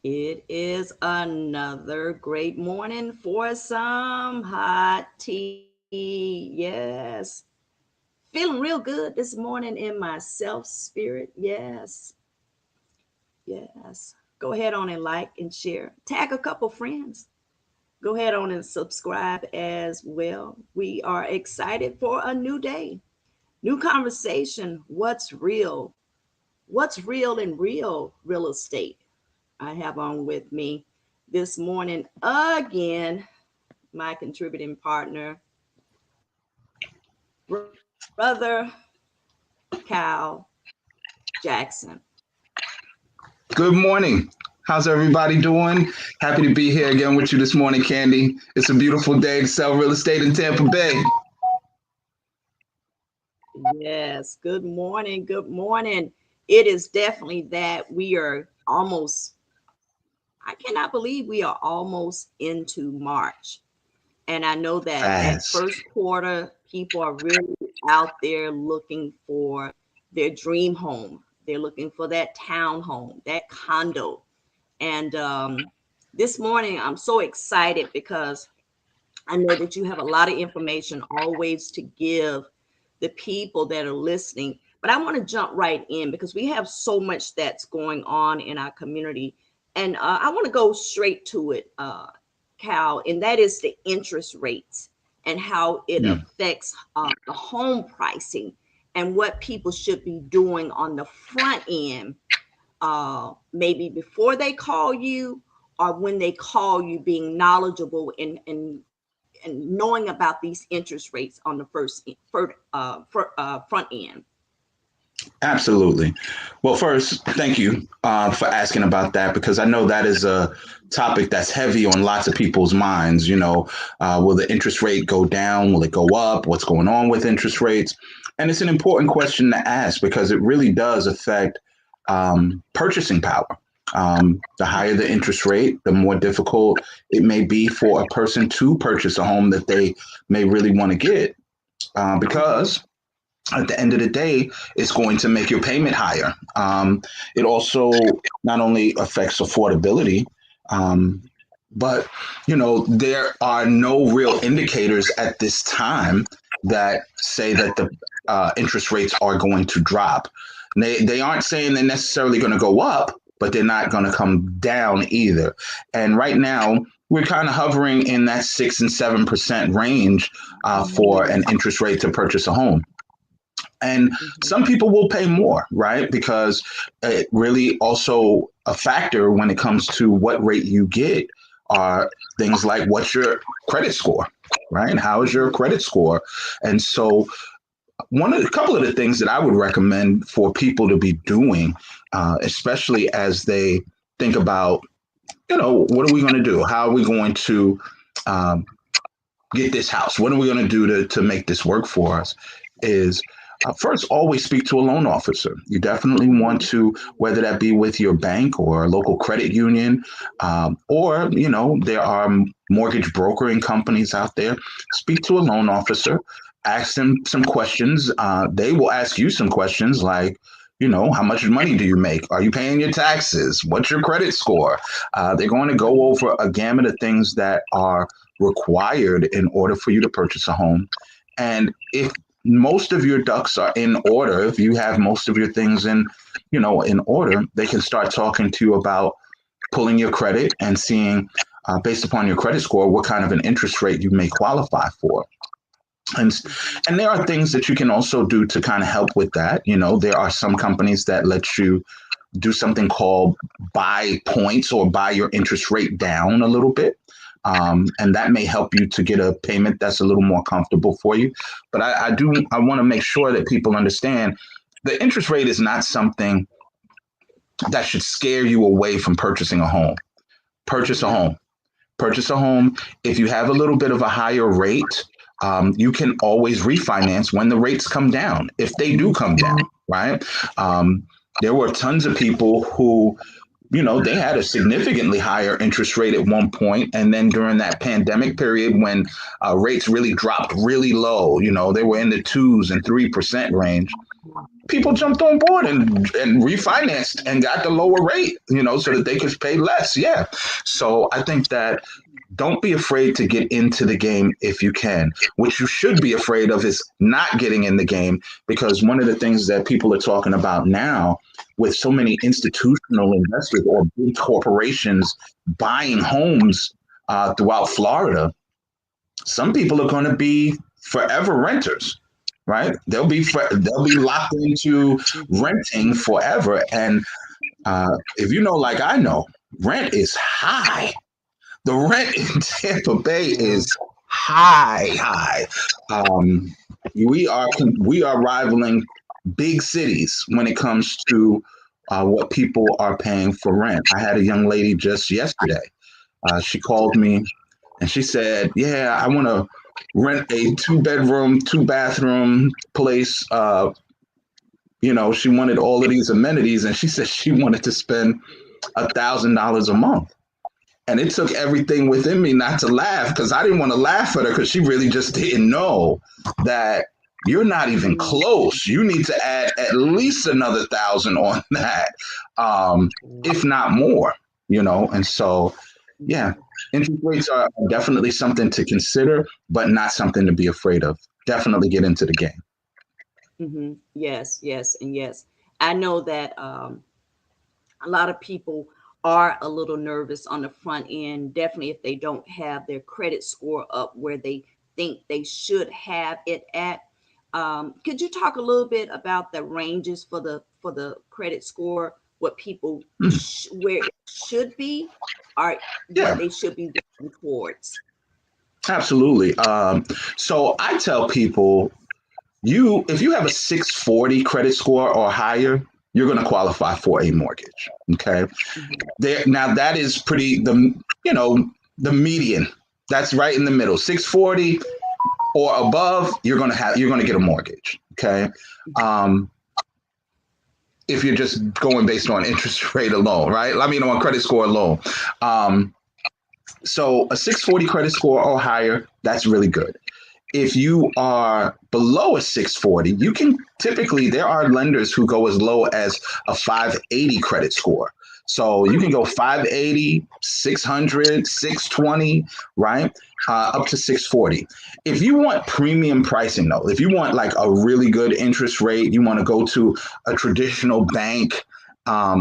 It is another great morning for some hot tea. Yes. Feeling real good this morning in my self spirit. Yes. Yes. Go ahead on and like and share. Tag a couple friends. Go ahead on and subscribe as well. We are excited for a new day, new conversation. What's real? What's real in real estate? I have on with me this morning again my contributing partner, brother Cal Jackson. Good morning. How's everybody doing? Happy to be here again with you this morning, Candy. It's a beautiful day to sell real estate in Tampa Bay. Yes, good morning. Good morning. It is definitely that we are almost, I cannot believe we are almost into March. And I know that Fast. first quarter, people are really out there looking for their dream home. They're looking for that townhome, that condo. And this morning, I'm so excited because I know that you have a lot of information always to give the people that are listening. But I want to jump right in because we have so much that's going on in our community. And I want to go straight to it, Cal, and that is the interest rates and how it Hmm. affects the home pricing and what people should be doing on the front end, maybe before they call you or when they call you, being knowledgeable and knowing about these interest rates on the front end. Absolutely. Well, first, thank you for asking about that because I know that is a topic that's heavy on lots of people's minds. Will the interest rate go down? Will it go up? What's going on with interest rates? And it's an important question to ask because it really does affect purchasing power. The higher the interest rate, the more difficult it may be for a person to purchase a home that they may really want to get Mm-hmm. because at the end of the day, it's going to make your payment higher. It also not only affects affordability, um, but there are no real indicators at this time that say that the interest rates are going to drop. They aren't saying they're necessarily going to go up, but they're not going to come down either. And right now, we're kind of hovering in that 6 and 7% range for Mm-hmm. an interest rate to purchase a home. And Mm-hmm. some people will pay more, right? Because it really also a factor when it comes to what rate you get are things like what's your credit score, right? And how is your Mm-hmm. credit score? And so a couple of the things that I would recommend for people to be doing, especially as they think about, what are we going to do? How are we going to um, get this house? What are we going to do to make this work for us? Is first, always speak to a loan officer. You definitely want Mm-hmm. to, whether that be with your bank or a local credit union, or, there are mortgage brokering companies out there. Speak to a loan officer, ask them some questions. They will ask you some questions like, how much money do you make? Are you paying your taxes? What's your credit score? They're going to go Mm-hmm. over a gamut of things that are required in order for you to purchase a home. And if most of your ducks are in order, if you have most of your things in order, they can start talking to you about pulling your credit and seeing, based upon your credit score, what kind of an interest rate you may qualify for. And Mm-hmm. and there are things that you can also do to kind of help with that. There are some companies that let you do something called buy points or buy your interest rate down a little bit. And that may help you to get a payment that's a little more comfortable for you. But I want to make sure that people understand the interest rate is not something that should scare you away from purchasing a home. Purchase a Mm-hmm. home. Purchase a home. If you have a little bit of a higher rate, you can always refinance when the rates come down, if they do come down, right? Um, there were tons of people who they had a significantly higher interest rate at one point, and then during that pandemic period when rates really dropped really low, they were in the 2s and 3% range. people jumped on board and refinanced and got the lower rate, so that they could pay less. Yeah. So I think that don't be afraid to get into the game if you can. What you should be afraid of is not getting in the game, because one of the things that people are talking about now, with so many institutional investors or big corporations buying homes throughout Florida, some people are going to be forever renters, right? They'll be locked into renting forever. And if you know, like I know, rent is high. The rent in Tampa Bay is high. Um, we are rivaling big cities when it comes to what people are paying for rent. I had a young lady just yesterday. She called me and she said, "Yeah, I want to rent a 2-bedroom, 2-bathroom place." She wanted all of these amenities, and she said she wanted to spend $1,000 a month. And it took everything within me not to laugh, because I didn't want to laugh at her, because she really just didn't know that you're not even close. You need to add at least another 1,000 on that, if not more, And so, yeah, interest rates are definitely something to consider, but not something to be afraid of. Definitely get into the game. Yes, yes, and yes. I know that a lot of people are a little nervous on the front end, definitely if they don't have their credit score up where they think they should have it at. Could you talk a little bit about the ranges for the credit score, what people where it should be, or what they should be working towards? Absolutely. So I tell people, if you have a 640 credit score or higher, you're going to qualify for a mortgage. Okay. Now that is the median. That's right in the middle. 640 or above, you're going to get a mortgage. Okay. If you're just going based on interest rate alone, right? On credit score alone. So a 640 credit score or higher, that's really good. If you are below a 640, there are lenders who go as low as a 580 credit score. So you can go 580, 600, 620, right? Up to 640. If you want premium pricing, though, if you want like a really good interest rate, you want to go to a traditional bank,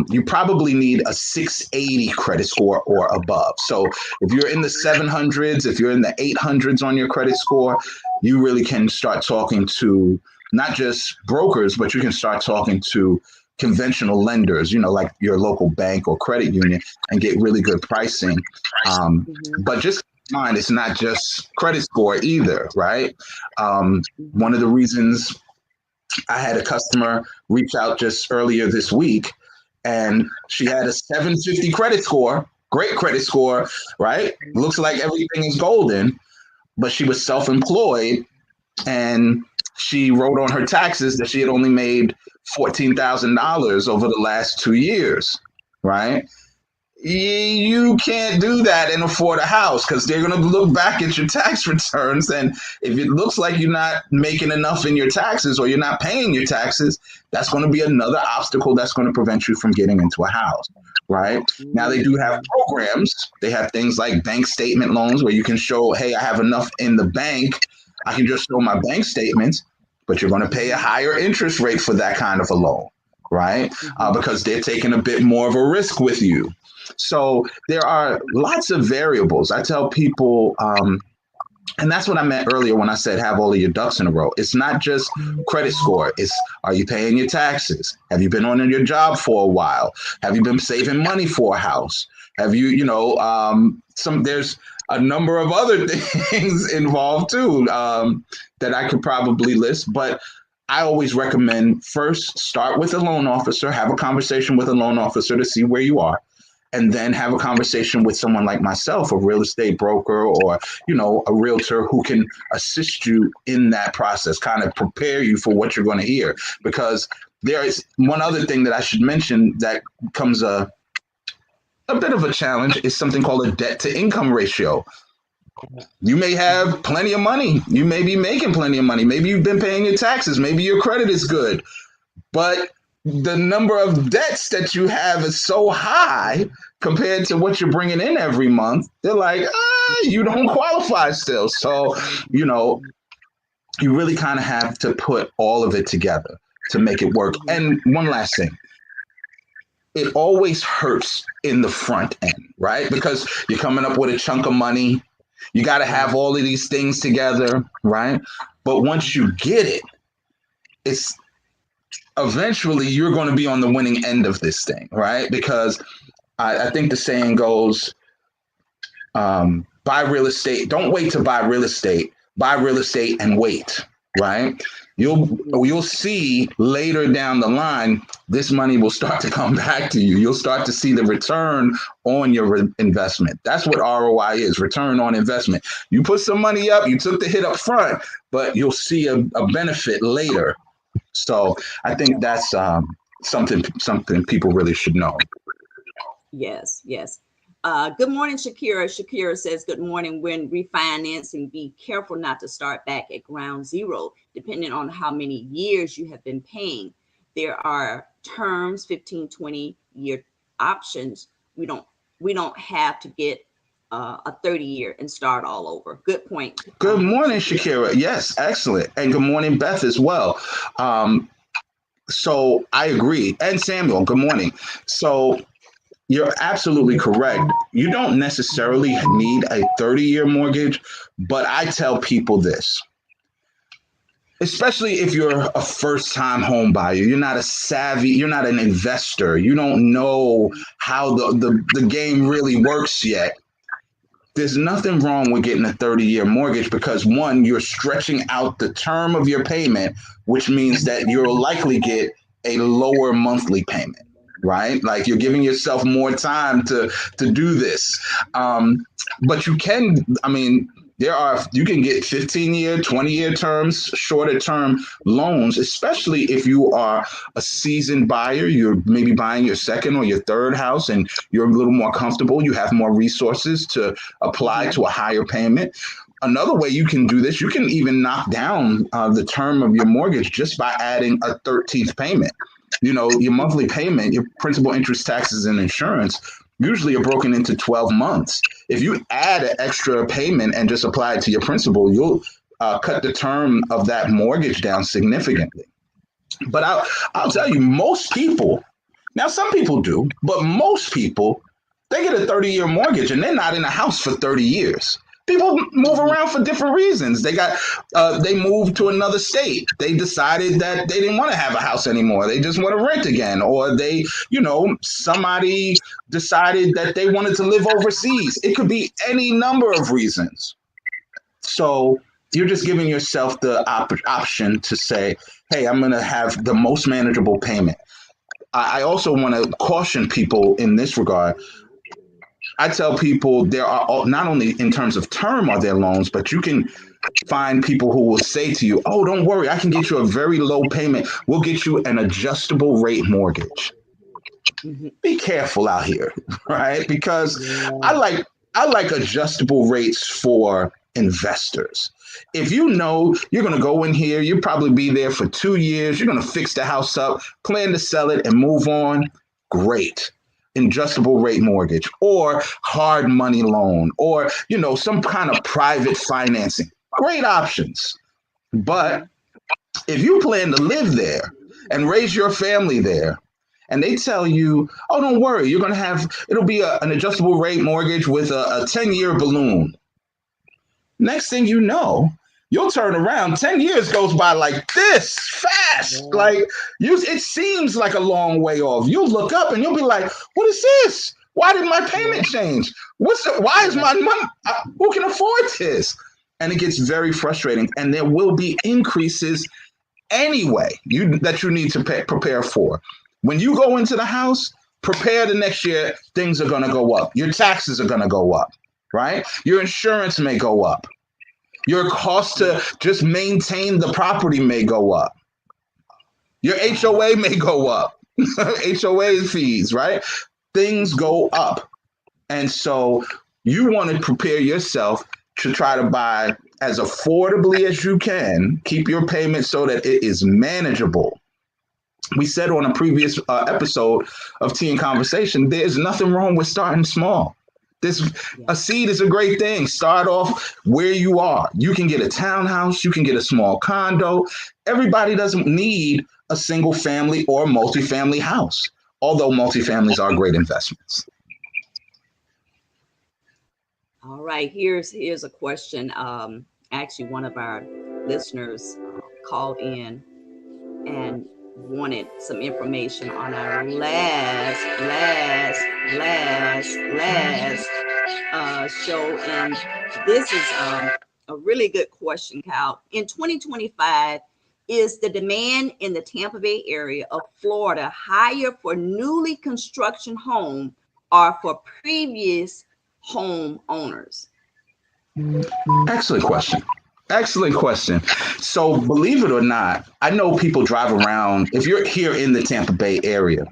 you probably need a 680 credit score or above. So if you're in the 700s, if you're in the 800s on your credit score, you really can start talking to not just brokers, but you can start talking to conventional lenders, like your local bank or credit union, and get really good pricing. But just keep in mind, it's not just credit score either, right? One of the reasons I had a customer reach out just earlier this week, and she had a 750 credit score, great credit score, right? Looks like everything is golden, but she was self-employed, and she wrote on her taxes that she had only made $14,000 over the last 2 years, right? You can't do that and afford a house, because they're going to look back at your tax returns. And if it looks like you're not making enough in your taxes, or you're not paying your taxes, that's going to be another obstacle that's going to prevent you from getting into a house, right? Now, they do have programs. They have things like bank statement loans where you can show, hey, I have enough in the bank. I can just show my bank statements, but you're going to pay a higher interest rate for that kind of a loan, right? Because they're taking a bit more of a risk with you. So there are lots of variables. I tell people, and that's what I meant earlier when I said have all of your ducks in a row. It's not just credit score. It's, are you paying your taxes? Have you been on your job for a while? Have you been saving money for a house? Have you, there's a number of other things involved too that I could probably list. But I always recommend first start with a loan officer, have a conversation with a loan officer to see where you are. And then have a conversation with someone like myself, a real estate broker, or, a realtor who can assist you in that process, kind of prepare you for what you're going to hear. Because there is one other thing that I should mention that comes a bit of a challenge, is something called a debt to income ratio. You may have plenty of money. You may be making plenty of money. Maybe you've been paying your taxes. Maybe your credit is good. but the number of debts that you have is so high compared to what you're bringing in every month. They're like, you don't qualify still. So, you know, you really kind of have to put all of it together to make it work. And one last thing, it always hurts in the front end, right? Because you're coming up with a chunk of money. You got to have all of these things together, right? But once you get it, it's eventually you're going to be on the winning end of this thing, right? Because I think the saying goes, buy real estate. Don't wait to buy real estate. Buy real estate and wait, right? You'll see later down the line, this money will start to come back to you. You'll start to see the return on your investment. That's what ROI is, return on investment. You put some money up, you took the hit up front, but you'll see a benefit later. So I think that's something people really should know. Yes, yes. Good morning, Shakira. Shakira says, good morning. When refinancing, be careful not to start back at ground zero, depending on how many years you have been paying. There are terms, 15, 20-year options. We don't have to get a 30-year and start all over. Good point. Good morning, Shakira. Yes, excellent. And good morning, Beth, as well. So I agree. And Samuel, good morning. So you're absolutely correct. You don't necessarily need a 30-year mortgage, but I tell people this, especially if you're a first-time home buyer, you're not an investor, you don't know how the game really works yet. There's nothing wrong with getting a 30-year mortgage because, one, you're stretching out the term of your payment, which means that you'll likely get a lower monthly payment. Right? Like you're giving yourself more time to do this. But you can, you can get 15-year, 20-year terms, shorter term loans, especially if you are a seasoned buyer. You're maybe buying your second or your third house and you're a little more comfortable. You have more resources to apply to a higher payment. Another way you can do this, you can even knock down the term of your mortgage just by adding a 13th payment. You know, your monthly payment, your principal, interest, taxes, and insurance usually are broken into 12 months. If you add an extra payment and just apply it to your principal, you'll cut the term of that mortgage down significantly. But I'll tell you, most people, now some people do, but most people, they get a 30-year mortgage and they're not in a house for 30 years. People move around for different reasons. They moved to another state. They decided that they didn't want to have a house anymore. They just want to rent again. Or somebody decided that they wanted to live overseas. It could be any number of reasons. So you're just giving yourself the option to say, hey, I'm going to have the most manageable payment. I also want to caution people in this regard. I tell people there are not only in terms of term are there loans, but you can find people who will say to you, oh, don't worry, I can get you a very low payment. We'll get you an adjustable rate mortgage. Be careful out here, right? Because I like adjustable rates for investors. If you know you're going to go in here, you'll probably be there for 2 years, you're going to fix the house up, plan to sell it and move on, great. Adjustable rate mortgage or hard money loan or, some kind of private financing. Great options. But if you plan to live there and raise your family there and they tell you, oh, don't worry, you're going to it'll be an adjustable rate mortgage with a 10-year balloon. Next thing you know, you'll turn around, 10 years goes by like this fast. Like it seems like a long way off. You'll look up and you'll be like, what is this? Why did my payment change? Why is my money? Who can afford this? And it gets very frustrating. And there will be increases anyway that you need to prepare for. When you go into the house, prepare the next year, things are going to go up. Your taxes are going to go up, right? Your insurance may go up. Your cost to just maintain the property may go up. Your HOA may go up. HOA fees, right? Things go up. And so you want to prepare yourself to try to buy as affordably as you can. Keep your payment so that it is manageable. we said on a previous episode of Tea and Conversation, there's nothing wrong with starting small. This Yeah. a seed is a great thing. Start off where you are. You can get a townhouse, you can get a small condo. Everybody doesn't need a single family or multifamily house, although multifamilies are great investments. All right. Here's a question. Actually, one of our listeners called in and wanted some information on our last show, and this is a really good question, Cal. In 2025, is the demand in the Tampa Bay area of Florida higher for newly construction home or for previous home owners? Excellent question. Excellent question. So, believe it or not, I know people drive around. If you're here in the Tampa Bay area,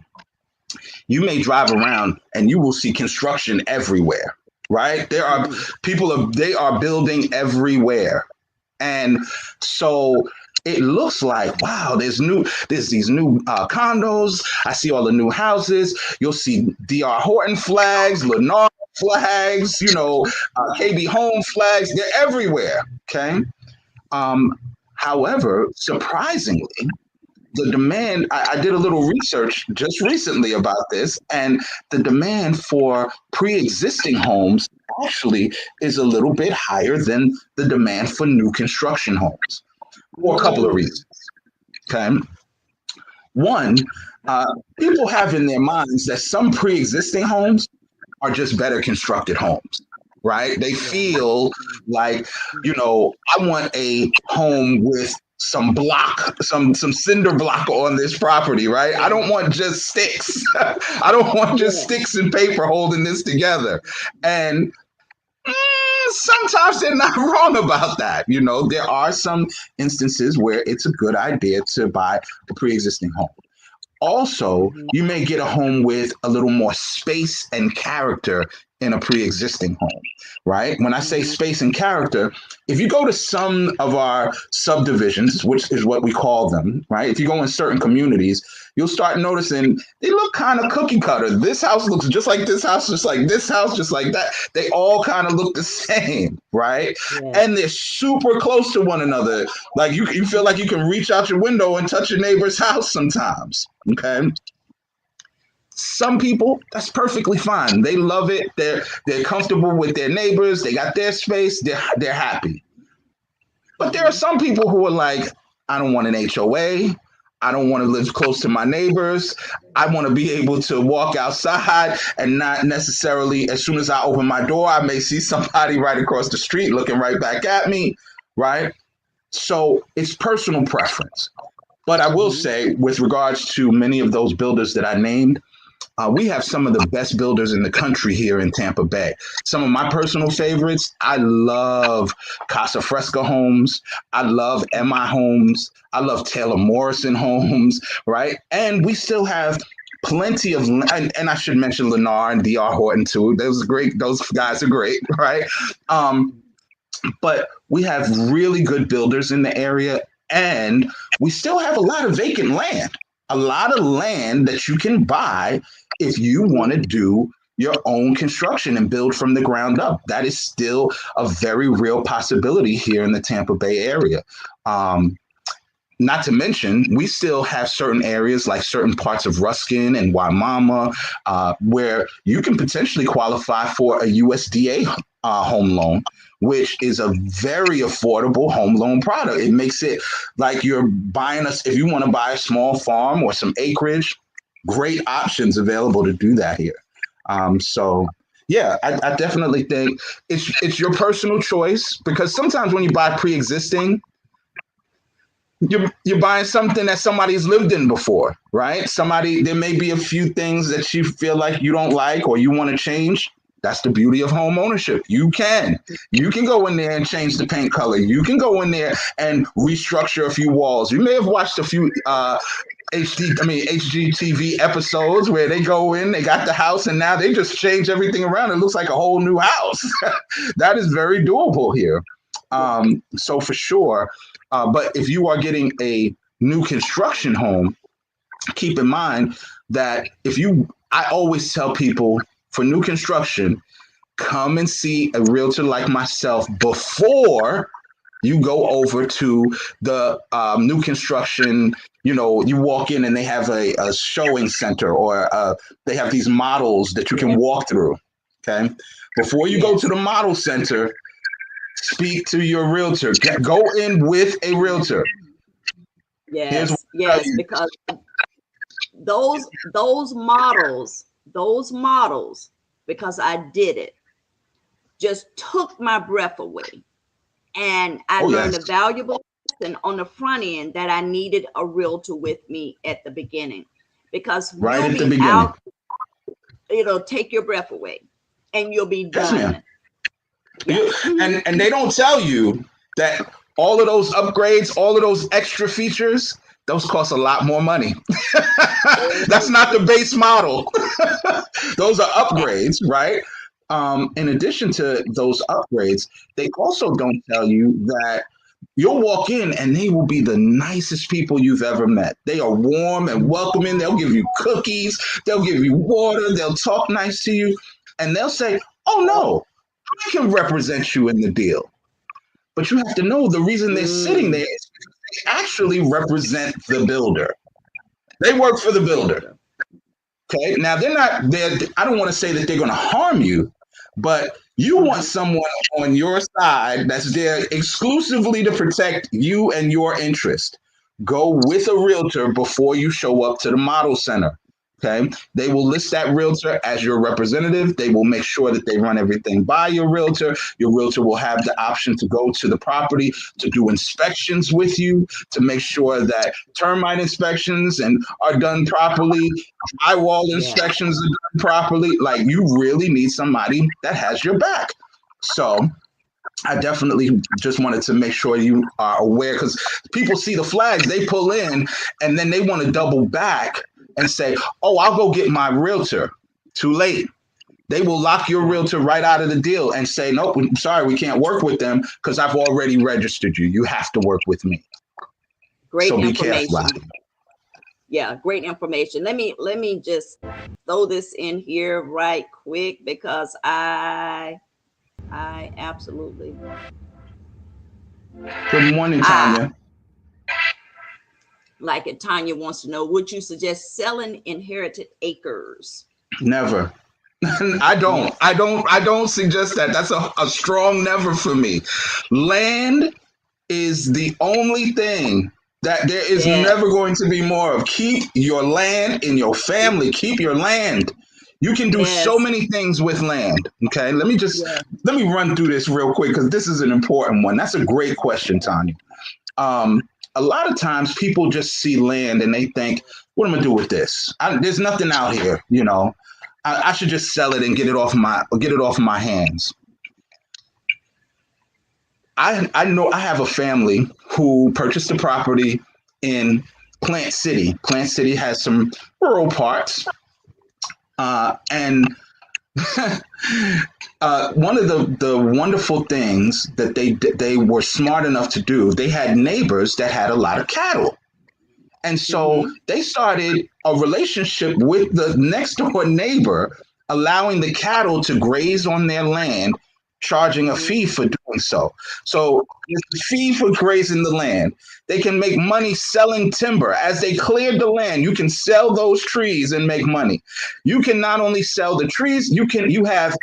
you may drive around and you will see construction everywhere, right? There are they are building everywhere. And so it looks like, wow, there's these new condos. I see all the new houses. You'll see DR Horton flags, Lennar flags, KB Home flags. They're everywhere. Okay. However, surprisingly, the demand, I did a little research just recently about this, and the demand for pre-existing homes actually is a little bit higher than the demand for new construction homes for a couple of reasons. Okay. One, people have in their minds that some pre-existing homes are just better constructed homes, right? They feel like, I want a home with some cinder block on this property, right? I don't want just sticks. I don't want just sticks and paper holding this together. And sometimes they're not wrong about that. There are some instances where it's a good idea to buy a pre-existing home. Also, you may get a home with a little more space and character in a pre-existing home, right? When I say space and character, if you go to some of our subdivisions, which is what we call them, right? If you go in certain communities, you'll start noticing they look kind of cookie cutter. This house looks just like this house, just like this house, just like that. They all kind of look the same, right? Yeah. And they're super close to one another. Like you feel like you can reach out your window and touch your neighbor's house sometimes, okay? Some people, that's perfectly fine. They love it. They're comfortable with their neighbors. They got their space. They're happy. But there are some people who are like, I don't want an HOA. I don't want to live close to my neighbors. I want to be able to walk outside and not necessarily, as soon as I open my door, I may see somebody right across the street looking right back at me, right? So it's personal preference. But I will say, with regards to many of those builders that I named, we have some of the best builders in the country here in Tampa Bay. Some of my personal favorites, I love Casa Fresca Homes. I love MI Homes. I love Taylor Morrison Homes, right? And we still have plenty of, and I should mention Lennar and DR Horton too. Those guys are great, right? But we have really good builders in the area, and we still have a lot of vacant land. A lot of land that you can buy if you want to do your own construction and build from the ground up. That is still a very real possibility here in the Tampa Bay area. Not to mention, we still have certain areas like certain parts of Ruskin and Wimauma where you can potentially qualify for a USDA home loan, which is a very affordable home loan product. It makes it like you're buying if you want to buy a small farm or some acreage, great options available to do that here. So yeah, I definitely think it's your personal choice, because sometimes when you buy pre-existing, you're buying something that somebody's lived in before, right? There may be a few things that you feel like you don't like or you want to change. That's the beauty of home ownership. You can go in there and change the paint color. You can go in there and restructure a few walls. You may have watched a few HGTV episodes where they go in, they got the house, and now they just change everything around. It looks like a whole new house. That is very doable here. So for sure. But if you are getting a new construction home, keep in mind that I always tell people for new construction, come and see a realtor like myself before you go over to the new construction. You walk in and they have a showing center, or they have these models that you can Yes. walk through. Okay. Before you go to Yes. the model center, speak to your realtor. Go in with a realtor. Here's what Yes. I tell Yes. you. Because those models, because I did it, just took my breath away. And I Oh, learned yes. a valuable lesson on the front end, that I needed a realtor with me at the beginning, because Right you'll at the be beginning. out, it'll take your breath away, and you'll be Yes, ma'am. done. Yeah. And they don't tell you that all of those upgrades, all of those extra features, those cost a lot more money. That's not the base model. Those are upgrades, right? In addition to those upgrades, they also don't tell you that you'll walk in and they will be the nicest people you've ever met. They are warm and welcoming. They'll give you cookies, they'll give you water, they'll talk nice to you, and they'll say, "Oh no, I can represent you in the deal." But you have to know the reason they're sitting there Mm, is because they actually represent the builder. They work for the the builder. builder. Okay. Now they're not there. I don't want to say that they're going to harm you, but you want Mhm. someone on your side that's there exclusively to protect you and your interest. Go with a realtor before you show up to the model center. Okay. They will list that realtor as your representative. They will make sure that they run everything by your realtor. Your realtor will have the option to go to the property to do inspections with you, to make sure that termite inspections and are done properly, drywall Yeah. inspections are done properly. Like, you really need somebody that has your back. So I definitely just wanted to make sure you are aware, because people see the flags, they pull in, and then they want to double back and say, "Oh, I'll go get my realtor." Too late. They will lock your Yeah. realtor right out of the deal and say, "Nope, I'm sorry, we can't work with them because I've already registered you. You have to work with me." Great So be careful out information. Yeah, great information. Let me just throw this in here right quick, because I absolutely, there. Good morning, I Tanya. like it. Tanya wants to know, would you suggest selling inherited acres? Never. I don't. Never. I don't suggest that. That's a strong never for me. Land is the only thing that there is Yes. never going to be more of. Keep your land in your family. Keep your land. You can do so Yes. many things with land. Okay. Yes. Let me run through this real quick, because this is an important one. That's a great question, Tanya. Um, a lot of times people just see land and they think, "What am I gonna do with this? There's nothing out here. I should just sell it and get it off my hands." I know I have a family who purchased a property in Plant City. Plant City has some rural parts, and one of the wonderful things that they were smart enough to do. They had neighbors that had a lot of cattle, and so Mm-hmm. they started a relationship with the next door neighbor, allowing the cattle to graze on their land, charging a Mm-hmm. fee for doing so. So there's a fee for grazing the land. They can make money selling timber. As they cleared the land, you can sell those trees and make money. You can not only sell the trees, you have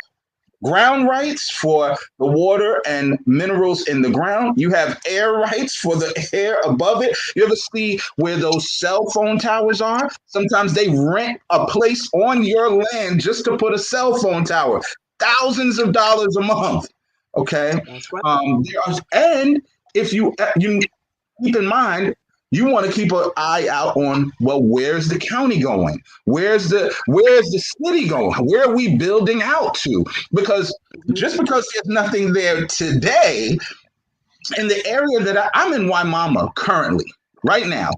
ground rights for the water and minerals in the ground. You have air rights for the air above it. You ever see where those cell phone towers are? Sometimes they rent a place on your land just to put a cell phone tower. Thousands of dollars a month. Okay. That's right. And if you keep in mind, you want to keep an eye out on, well, where's the county going? Where's the city going? Where are we building out to? Because Mm-hmm. just because there's nothing there today, in the area that I'm in, Waimama currently, right now,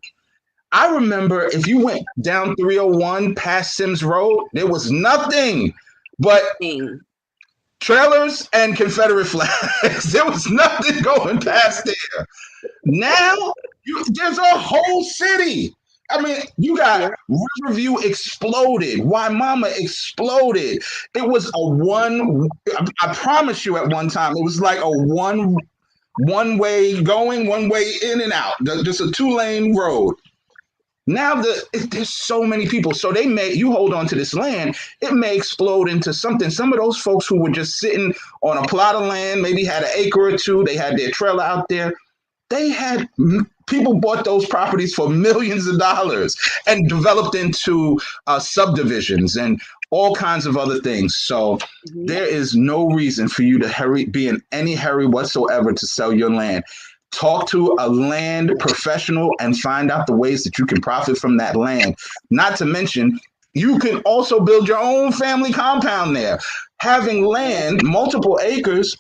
I remember if you went down 301 past Sims Road, there was nothing but Thing. trailers and Confederate flags. There was nothing going past there. Now there's a whole city. I mean, you got Yeah. Riverview exploded, Mama exploded. It was a one. I promise you, at one time, it was like a one way going, one way in and out. Just a 2-lane road. Now there's so many people, so they may you hold on to this land, it may explode into something. Some of those folks who were just sitting on a plot of land, maybe had an acre or two, they had their trailer out there. They had people bought those properties for millions of dollars and developed into subdivisions and all kinds of other things. So Mhm. there is no reason for you to be in any hurry whatsoever to sell your land. Talk to a land professional and find out the ways that you can profit from that land. Not to mention, you can also build your own family compound there. Having Yes. land, multiple acres,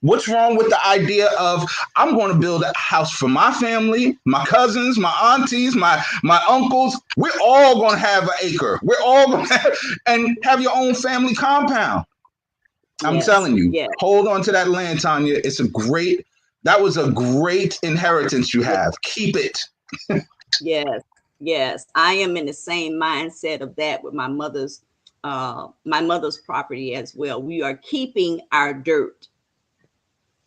what's wrong with the idea of I'm going to build a house for my family, my cousins, my aunties, my uncles? We're all going to have an acre. We're all going to have your own family compound. I'm Yes. telling you, Yes. hold on to that land, Tanya. That was a great inheritance you Yes. have. Keep it. Yes. Yes. I am in the same mindset of that with my mother's property as well. We are keeping our dirt.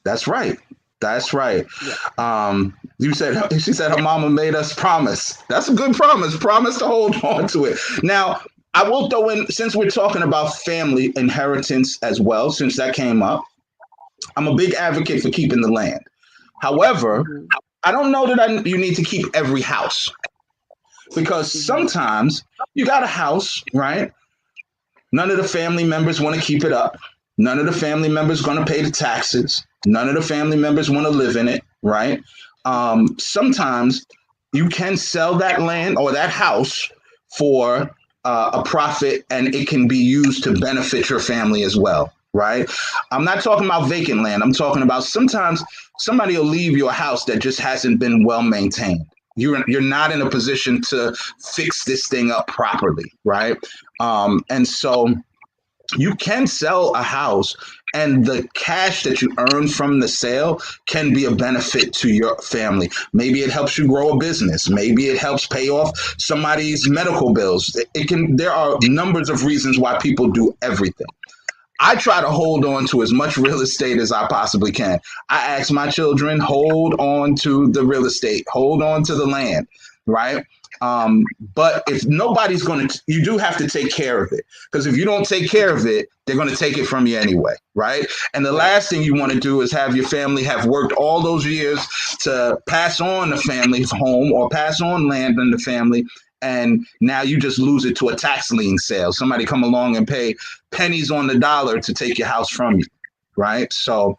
That's right. That's right. Yeah. She said her mama made us promise. That's a good promise. Promise to hold on to it. Now, I will throw in, since we're talking about family inheritance as well, since that came up, I'm a big advocate for keeping the land. However, Mhm. I don't know that you need to keep every house, because Mhm. sometimes you got a house, right? None of the family members want to keep it up. None of the family members going to pay the taxes. None of the family members want to live in it, right? Sometimes you can sell that land or that house for a profit, and it can be used to benefit your family as well, right? I'm not talking about vacant land. I'm talking about sometimes somebody will leave you a house that just hasn't been well maintained. You're not in a position to fix this thing up properly, right? And so you can sell a house, and the cash that you earn from the sale can be a benefit to your family. Maybe it helps you grow a business. Maybe it helps pay off somebody's medical bills. There are numbers of reasons why people do everything. I try to hold on to as much real estate as I possibly can. I ask my children, hold on to the real estate, hold on to the land, right? But if nobody's going to, you do have to take care of it, because if you don't take care of it, they're going to take it from you anyway, right? And the Right. last thing you want to do is have your family have worked all those years to pass on the family home or pass on land in the family, and now you just lose it to a tax lien sale. Somebody come along and pay pennies on the dollar to take your house from you, right? So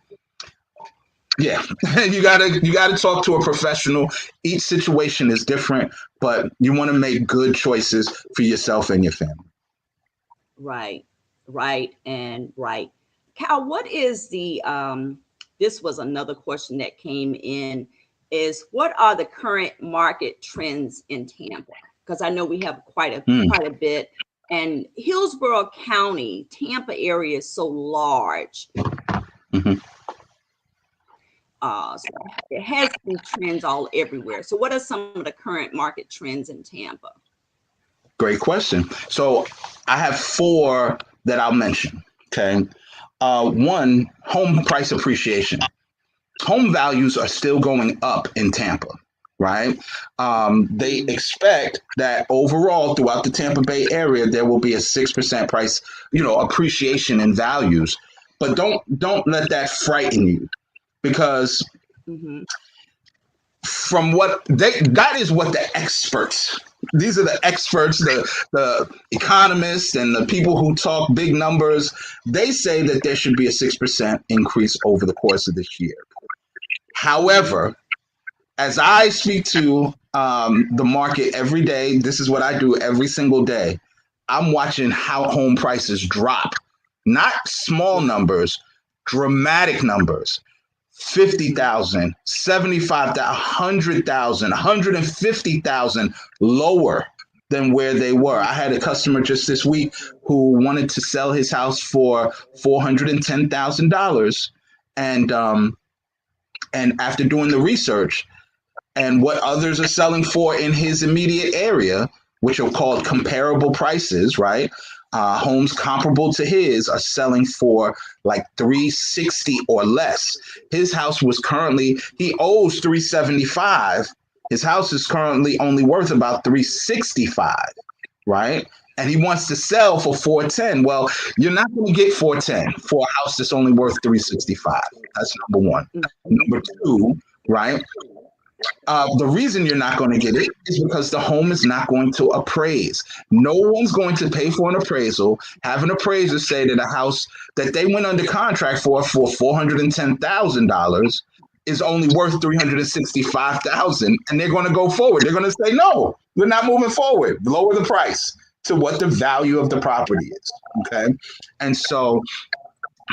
yeah, you gotta talk to a professional. Each situation is different, but you want to make good choices for yourself and your family. Right. Right. And right. Cal, what is the this was another question that came in, is what are the current market trends in Tampa? Because I know we have Mm, quite a bit. And Hillsborough County, Tampa area is so large. mhm. So it has been trends all everywhere. So what are some of the current market trends in Tampa? Great question. So I have four that I'll mention. Okay, one, home price appreciation. Home values are still going up in Tampa, right? They Mhm. expect that overall throughout the Tampa Bay area there will be a 6% price, appreciation in values. But don't let that frighten you, because Mhm. from what that is what the experts, these are the experts, the economists and the people who talk big numbers, they say that there should be a 6% increase over the course of this year. Mhm. However, as I speak to the market every day, this is what I do every single day. I'm watching how home prices drop, not small Mhm. numbers, dramatic numbers. Mhm. 50,000, 75,000, 100,000, 150,000 lower than where they were. Mhm. I had a customer just this week who wanted to sell his house for $410,000, and after doing the research, and what others are selling for in his immediate area, which are called comparable prices, right? Homes comparable to his are selling for like 360 or less. His house was currently, he owes 375. His house is currently only worth about 365, right? And he wants to sell for 410. Well, you're not going to get 410 for a house that's only worth 365. That's number one. Number two, right? The reason you're not going to get it is because the home is not going to appraise. No one's going to pay for an appraisal, have an appraiser say that a house that they went under contract for $410,000 is only worth 365,000, and they're going to go forward. They're going to say, no, we're not moving forward. Lower the price to what the value of the property is. Okay, and so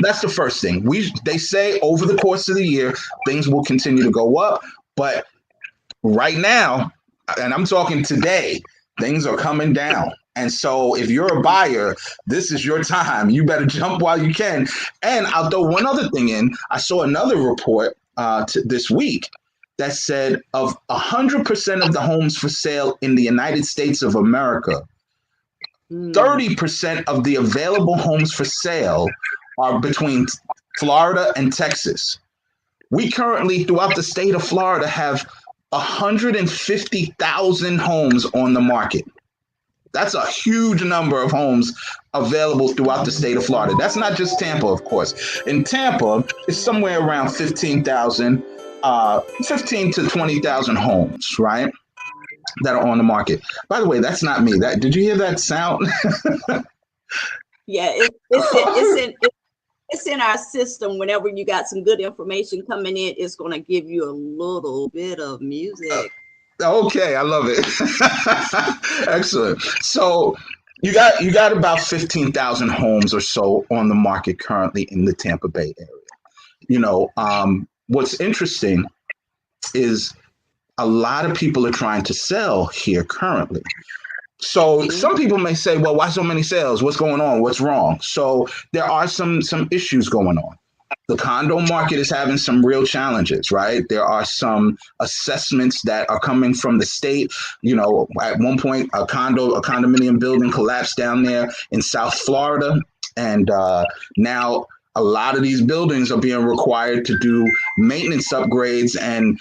that's the first thing. They say over the course of the year things will continue to go up, but right now, and I'm talking today, things are coming down. And so if you're a buyer, this is your time. You better jump while you can. And I'll throw one other thing in. I saw another report this week that said of 100% of the homes for sale in the United States of America, 30% of the available homes for sale are between Florida and Texas. We currently, throughout the state of Florida, have 150,000 homes on the market. That's a huge number of homes available throughout the state of Florida. That's not just Tampa, of course. In Tampa, it's somewhere around 15 to 20,000 homes, right, that are on the market. By the way, that's not me. Did you hear that sound? Yeah, it's in our system. Whenever you got some good information coming in, it's going to give you a little bit of music. Okay, I love it. Excellent. So you got about 15,000 homes or so on the market currently in the Tampa Bay area. What's interesting is a lot of people are trying to sell here currently. So some people may say, well, why so many sales? What's going on? What's wrong? So there are some issues going on. The condo market is having some real challenges, right? There are some assessments that are coming from the state. At one point, a condominium building collapsed down there in South Florida. And now a lot of these buildings are being required to do maintenance upgrades and,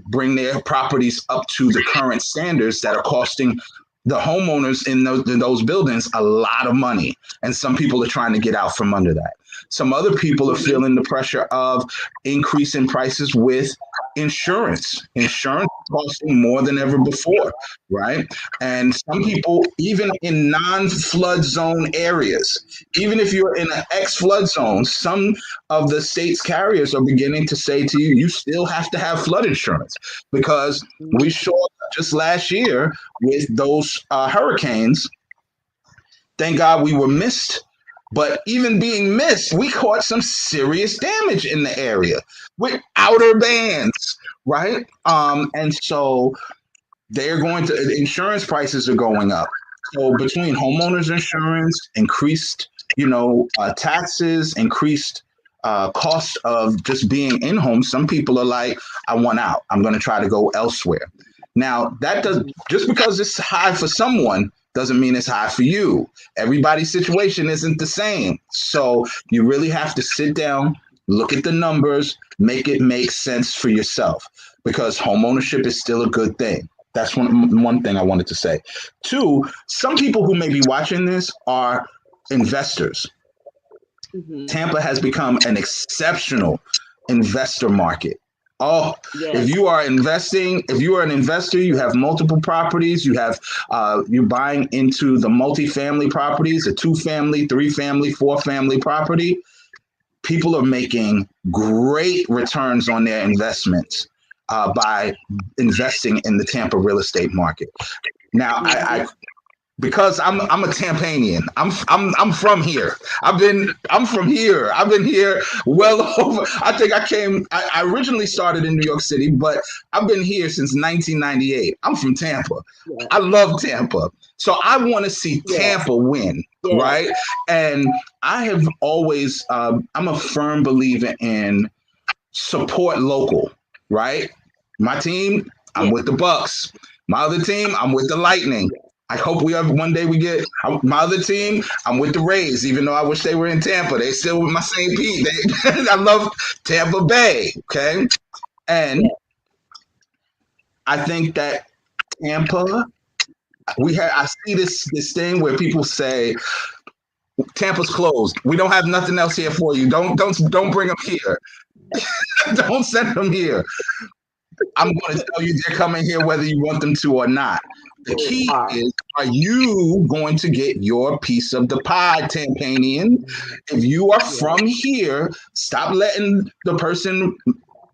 bring their properties up to the current standards that are costing the homeowners in those buildings a lot of money. And some people are trying to get out from under that. Some other people are feeling the pressure of increasing prices with insurance. Insurance costing more than ever before, right? And some people, even in non-flood zone areas, even if you're in an ex-flood zone, some of the state's carriers are beginning to say to you, you still have to have flood insurance, because we saw just last year with those hurricanes. Thank God we were missed. But even being missed, we caught some serious damage in the area with outer bands, right? And so insurance prices are going up. So between homeowners insurance, increased, taxes, increased cost of just being in home, some people are like, I want out. I'm going to try to go elsewhere. Now, just because it's high for someone doesn't mean it's high for you. Everybody's situation isn't the same. So you really have to sit down, look at the numbers, make it make sense for yourself, because homeownership is still a good thing. That's one thing I wanted to say. Two, some people who may be watching this are investors. Mm-hmm. Tampa has become an exceptional investor market. Oh, yes. If you are an investor, you have multiple properties, you're buying into the multifamily properties, a 2-family, 3-family, 4-family property. People are making great returns on their investments by investing in the Tampa real estate market. Now, because I'm a Tampanian. I'm from here. I'm from here. I've been here well over. I think I originally started in New York City, but I've been here since 1998. I'm from Tampa. Yeah. I love Tampa. So I want to see Tampa win, right? And I have always, I'm a firm believer in support local, right? My team, I'm with the Bucks. My other team, I'm with the Lightning. I hope one day we get my other team. I'm with the Rays, even though I wish they were in Tampa. They still with my St. Pete. I love Tampa Bay. Okay, and I think that Tampa. I see this thing where people say Tampa's closed. We don't have nothing else here for you. Don't bring them here. Don't send them here. I'm going to tell you they're coming here whether you want them to or not. The key is, are you going to get your piece of the pie, Tampanian? If you are from here, stop letting the person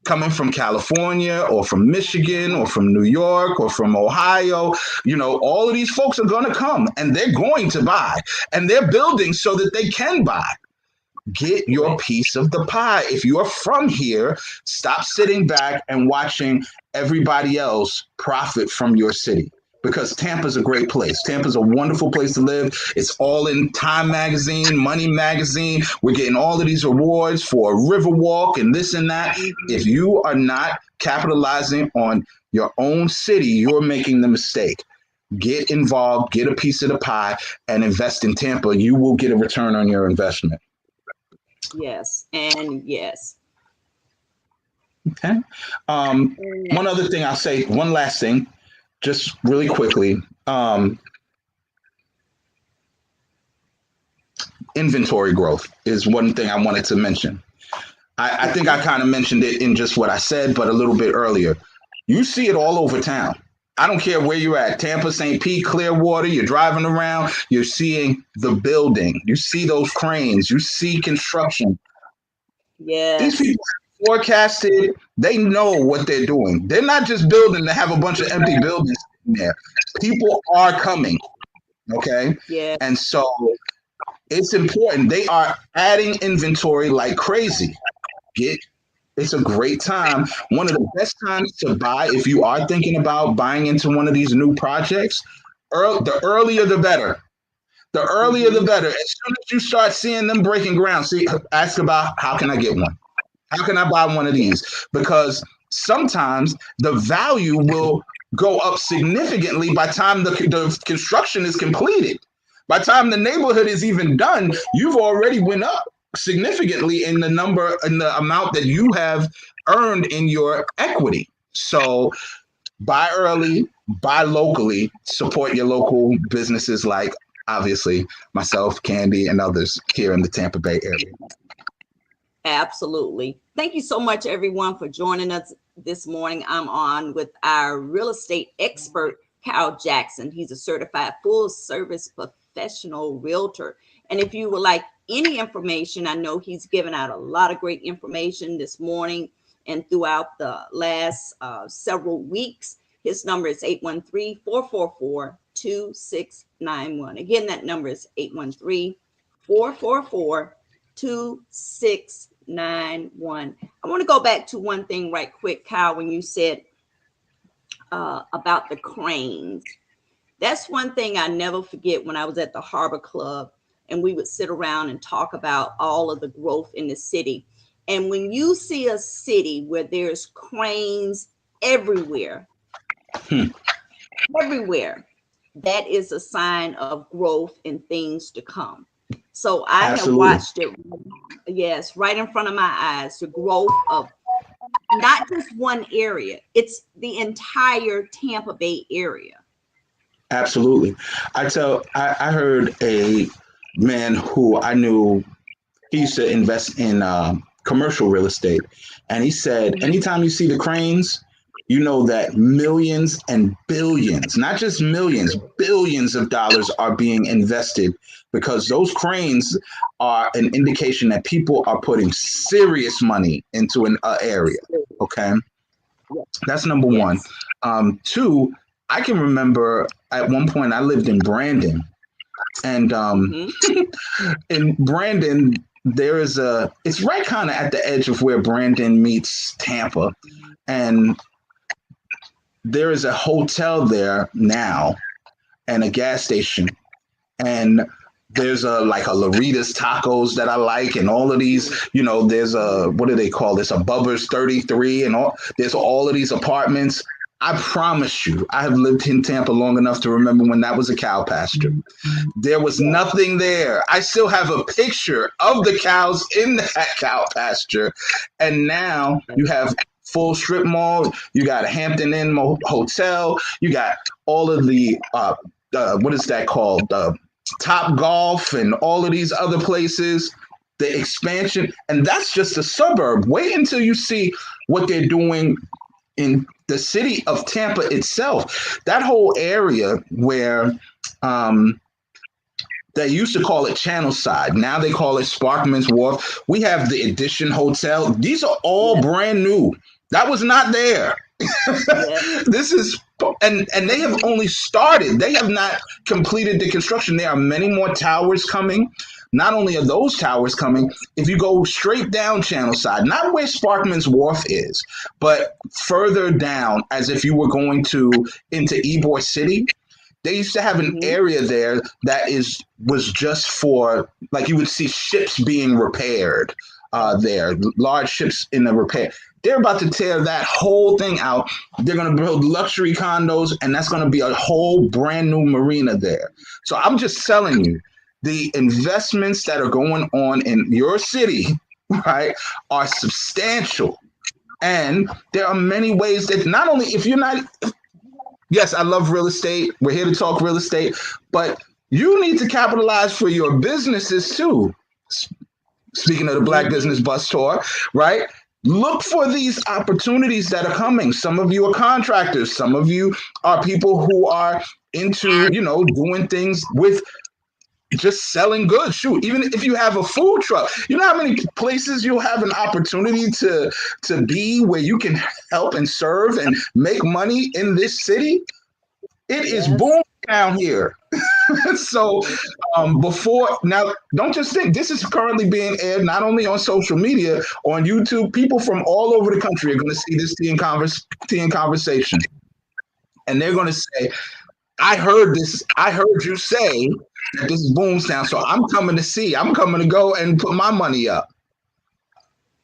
coming from California or from Michigan or from New York or from Ohio, all of these folks are going to come and they're going to buy, and they're building so that they can buy. Get your piece of the pie. If you are from here, stop sitting back and watching everybody else profit from your city, because Tampa's a great place. Tampa's a wonderful place to live. It's all in Time Magazine, Money Magazine. We're getting all of these awards for Riverwalk and this and that. If you are not capitalizing on your own city, you're making the mistake. Get involved, get a piece of the pie, and invest in Tampa. You will get a return on your investment. Yes, and yes. Okay. One other thing I'll say, one last thing, just really quickly. Inventory growth is one thing I wanted to mention. I think I kind of mentioned it in just what I said, but a little bit earlier. You see it all over town. I don't care where you're at, Tampa, St. Pete, Clearwater, you're driving around, you're seeing the building. You see those cranes, you see construction. Yeah. These people forecasted, they know what they're doing. They're not just building to have a bunch of empty buildings in there. People are coming, okay? Yeah. And so it's important. They are adding inventory like crazy. It's a great time. One of the best times to buy if you are thinking about buying into one of these new projects. The earlier, the better. The earlier, the better. As soon as you start seeing them breaking ground, ask about, how can I get one? How can I buy one of these? Because sometimes the value will go up significantly by the time the construction is completed. By the time the neighborhood is even done, you've already went up significantly in the amount that you have earned in your equity. So buy early, buy locally, support your local businesses like, obviously, myself, Candy, and others here in the Tampa Bay area. Absolutely. Thank you so much, everyone, for joining us this morning. I'm on with our real estate expert, Kyle Jackson. He's a certified full-service professional realtor. And if you would like any information, I know he's given out a lot of great information this morning and throughout the last several weeks. His number is 813-444-2691. Again, that number is 813-444-2691. I want to go back to one thing right quick, Kyle, when you said about the cranes. That's one thing I never forget when I was at the Harbor Club and we would sit around and talk about all of the growth in the city. And when you see a city where there's cranes everywhere, everywhere, that is a sign of growth and things to come. So I have watched it, yes, right in front of my eyes, the growth of not just one area, it's the entire Tampa Bay area. Absolutely. I heard a man who I knew, he used to invest in commercial real estate. And he said, anytime you see the cranes, you know that millions and billions, not just millions, billions of dollars are being invested, because those cranes are an indication that people are putting serious money into an area. Okay. That's number one. Two, I can remember at one point I lived in Brandon, and in Brandon, it's right kind of at the edge of where Brandon meets Tampa. And there is a hotel there now and a gas station. And there's a Laritas Tacos that I like, and all of these, there's what do they call this? A Bubba's 33, and there's all of these apartments. I promise you, I have lived in Tampa long enough to remember when that was a cow pasture. There was Yeah. nothing there. I still have a picture of the cows in that cow pasture. And now you have full strip mall. You got a Hampton Inn hotel. You got all of the, what is that called? Top Golf and all of these other places. The expansion. And that's just a suburb. Wait until you see what they're doing in the city of Tampa itself. That whole area where they used to call it Channel Side. Now they call it Sparkman's Wharf. We have the Edition Hotel. These are all brand new. That was not there. This is and they have only started. They have not completed the construction. There are many more towers coming. Not only are those towers coming, if you go straight down Channel Side, not where Sparkman's Wharf is, but further down, as if you were going into Ybor City, they used to have an area there that was just for, like, you would see ships being repaired there, large ships in the repair. They're about to tear that whole thing out. They're going to build luxury condos, and that's going to be a whole brand new marina there. So I'm just telling you, the investments that are going on in your city, right, are substantial. And there are many ways that not only, if you're not, yes, I love real estate. We're here to talk real estate, but you need to capitalize for your businesses too. Speaking of the Black Business Bus Tour, right? Look for these opportunities that are coming. Some of you are contractors. Some of you are people who are into, doing things with just selling goods. Shoot, even if you have a food truck, you know how many places you'll have an opportunity to be where you can help and serve and make money in this city? It is boom down here. So before now, don't just think this is currently being aired not only on social media, on YouTube. People from all over the country are going to see this Tea and Conversation, and they're going to say, I heard this. I heard you say that this is Boomstown, so I'm coming to see. I'm coming to go and put my money up.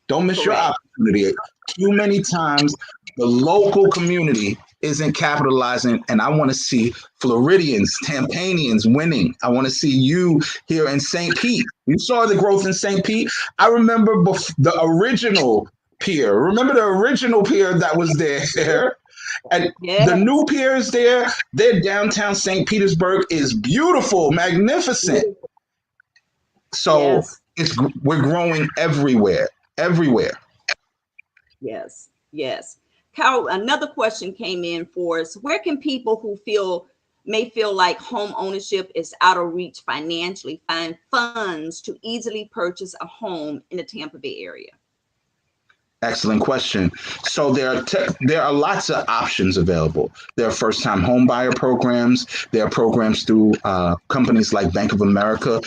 Don't miss your opportunity. Too many times, the local community isn't capitalizing, and I want to see Floridians, Tampanians winning. I want to see you here in St. Pete. You saw the growth in St. Pete. I remember the original pier. Remember the original pier that was there? And the new pier is there. Their downtown St. Petersburg is beautiful, magnificent. So we're growing everywhere. Yes. Carol, another question came in for us. Where can people who may feel like home ownership is out of reach financially find funds to easily purchase a home in the Tampa Bay area? Excellent question. So there are lots of options available. There are first-time home buyer programs. There are programs through companies like Bank of America.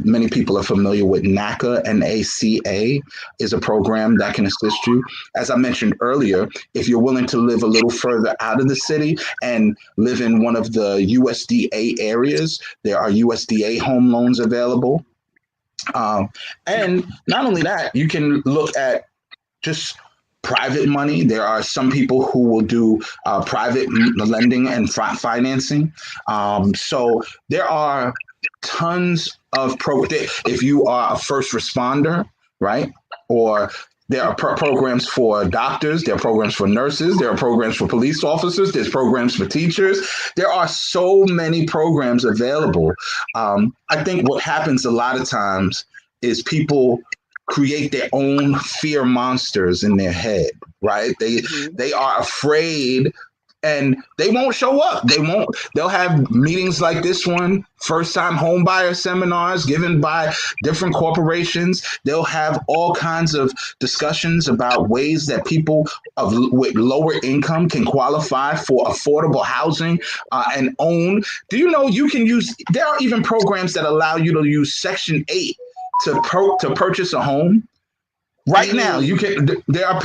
Many people are familiar with NACA. NACA is a program that can assist you. As I mentioned earlier, if you're willing to live a little further out of the city and live in one of the USDA areas, there are USDA home loans available. And not only that, you can look at just private money. There are some people who will do private lending and financing. So there are tons of programs. If you are a first responder, right? Or there are programs for doctors, there are programs for nurses, there are programs for police officers, there's programs for teachers. There are so many programs available. I think what happens a lot of times is people create their own fear monsters in their head, right? They are afraid and they won't show up. They'll have meetings like this one, first time home buyer seminars given by different corporations. They'll have all kinds of discussions about ways that people with lower income can qualify for affordable housing and own. Do you know there are even programs that allow you to use Section 8 to purchase a home? Right now, there are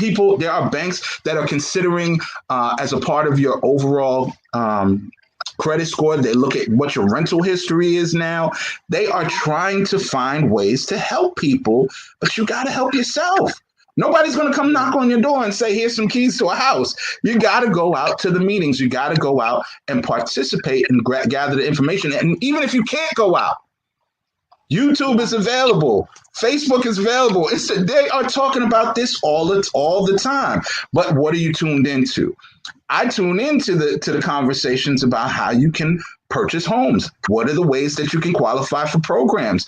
banks that are considering as a part of your overall credit score. They look at what your rental history is now. They are trying to find ways to help people, but you got to help yourself. Nobody's going to come knock on your door and say, here's some keys to a house. You got to go out to the meetings. You got to go out and participate and gather the information. And even if you can't go out, YouTube is available. Facebook is available. They are talking about this all the time. But what are you tuned into? I tune into the conversations about how you can purchase homes. What are the ways that you can qualify for programs?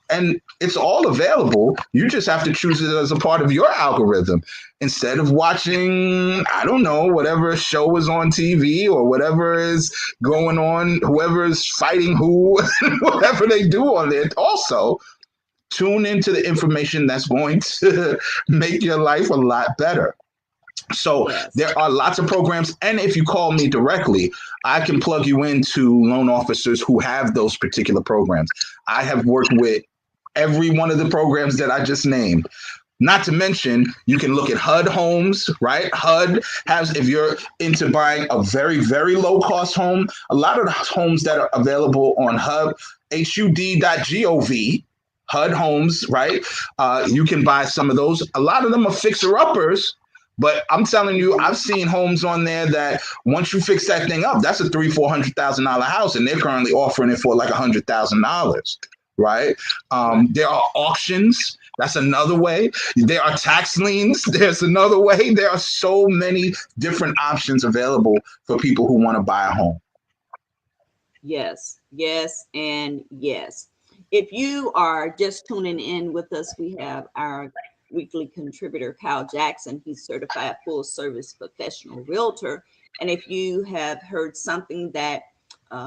And it's all available. You just have to choose it as a part of your algorithm instead of watching, I don't know, whatever show is on TV or whatever is going on, whoever is fighting who, whatever they do on it. Also, tune into the information that's going to make your life a lot better. So there are lots of programs. And if you call me directly, I can plug you into loan officers who have those particular programs. I have worked with every one of the programs that I just named. Not to mention, you can look at HUD homes, right? HUD has, if you're into buying a very, very low cost home, a lot of the homes that are available on HUD, HUD.gov, HUD homes, right? You can buy some of those. A lot of them are fixer uppers. But I'm telling you, I've seen homes on there that once you fix that thing up, that's a $300,000-$400,000 house, and they're currently offering it for like $100,000, right? There are auctions. That's another way. There are tax liens. There's another way. There are so many different options available for people who want to buy a home. Yes, yes, and yes. If you are just tuning in with us, we have our weekly contributor, Kyle Jackson. He's certified full service professional realtor. And if you have heard something that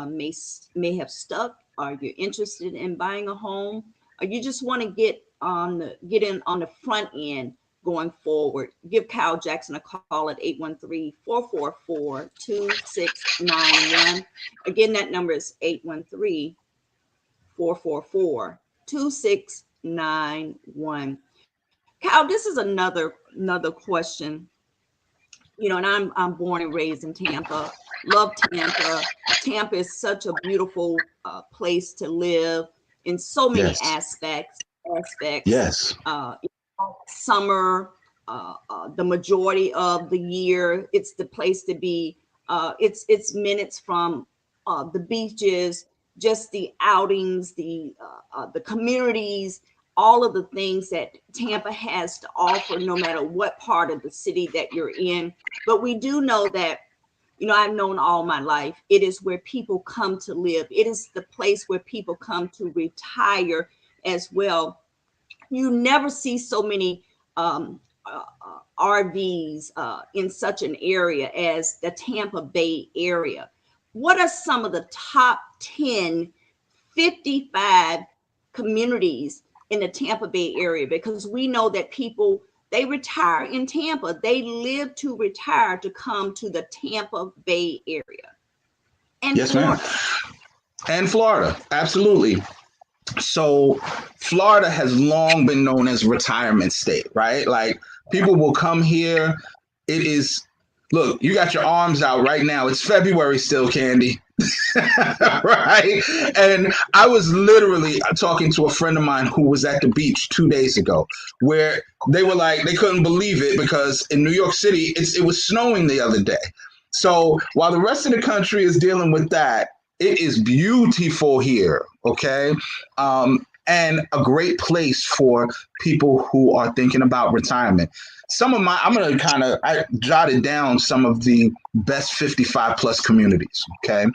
may have stuck, or you're interested in buying a home, or you just want to get in on the front end going forward, give Kyle Jackson a call at 813-444-2691. Again, that number is 813-444-2691. Kyle, this is another question. And I'm born and raised in Tampa. Love Tampa. Tampa is such a beautiful place to live in so many aspects. Yes. Summer, the majority of the year, it's the place to be. It's minutes from the beaches, just the outings, the communities, all of the things that Tampa has to offer, no matter what part of the city that you're in. But we do know that, I've known all my life, it is where people come to live. It is the place where people come to retire as well. You never see so many RVs in such an area as the Tampa Bay area. What are some of the top 10, 55 communities in the Tampa Bay area? Because we know that people, they retire in Tampa. They live to retire to come to the Tampa Bay area. And yes, Florida. Ma'am. And Florida, absolutely. So Florida has long been known as retirement state, right? Like people will come here. It is, look, you got your arms out right now. It's February still, Candy. Right. And I was literally talking to a friend of mine who was at the beach 2 days ago, where they were like, they couldn't believe it because in New York City, it was snowing the other day. So while the rest of the country is dealing with that, it is beautiful here. OK. And a great place for people who are thinking about retirement. I jotted down some of the best 55 plus communities, okay?